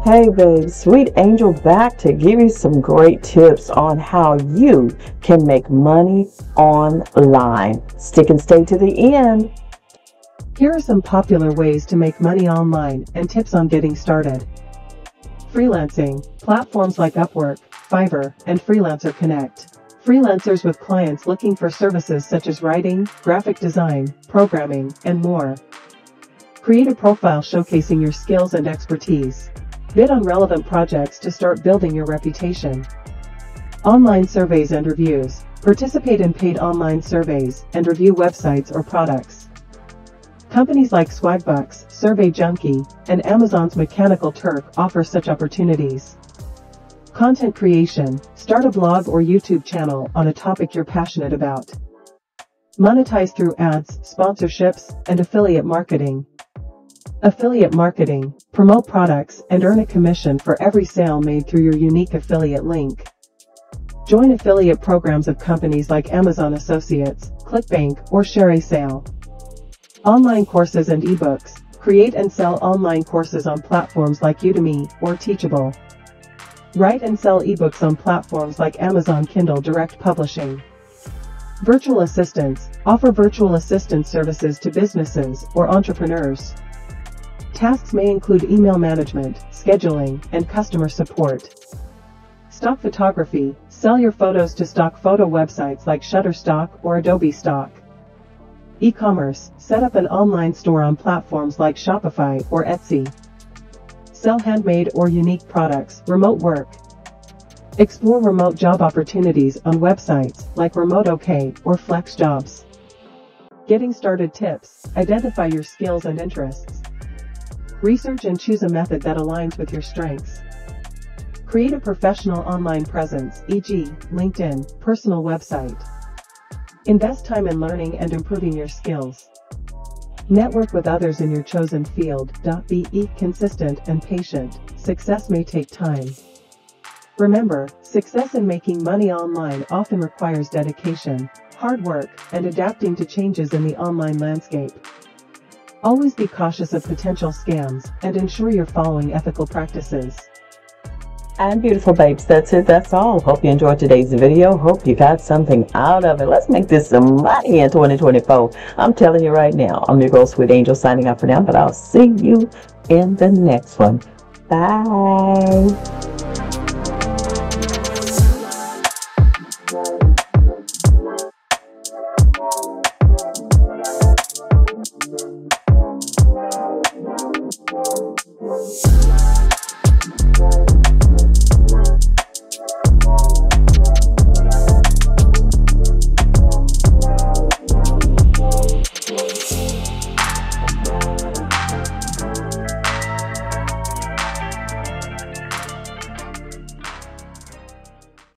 Hey babes, Sweet Angel back to give you some great tips on how you can make money online. Stick and stay to the end. Here are some popular ways to make money online and tips on getting started. Freelancing. Platforms like Upwork, Fiverr, and Freelancer connect freelancers with clients looking for services such as writing, graphic design, programming, and more. Create a profile showcasing your skills and expertise. Bid on relevant projects to start building your reputation. Online surveys and reviews. Participate in paid online surveys and review websites or products. Companies like Swagbucks, Survey Junkie, and Amazon's Mechanical Turk offer such opportunities. Content creation. Start a blog or YouTube channel on a topic you're passionate about. Monetize through ads, sponsorships, and affiliate marketing. Affiliate marketing. Promote products and earn a commission for every sale made through your unique affiliate link. Join affiliate programs of companies like Amazon Associates, ClickBank, or Share a Sale. Online courses and ebooks. Create and sell online courses on platforms like Udemy or Teachable. Write and sell ebooks on platforms like Amazon Kindle Direct Publishing. Virtual assistants. Offer virtual assistant services to businesses or entrepreneurs. Tasks may include email management, scheduling, and customer support. Stock photography. Sell your photos to stock photo websites like Shutterstock or Adobe Stock. E-commerce. Set up an online store on platforms like Shopify or Etsy. Sell handmade or unique products. Remote work. Explore remote job opportunities on websites like Remote OK or Flex Jobs. Getting started tips. Identify your skills and interests. Research and choose a method that aligns with your strengths. Create a professional online presence, e.g., LinkedIn, personal website. Invest time in learning and improving your skills. Network with others in your chosen field. Be consistent and patient. Success may take time. Remember, success in making money online often requires dedication, hard work, and adapting to changes in the online landscape. Always be cautious of potential scams and ensure you're following ethical practices. And beautiful babes, that's it. That's all. Hope you enjoyed today's video. Hope you got something out of it. Let's make this some money in 2024. I'm telling you right now. I'm your girl, Sweet Angel, signing out for now, but I'll see you in the next one. Bye.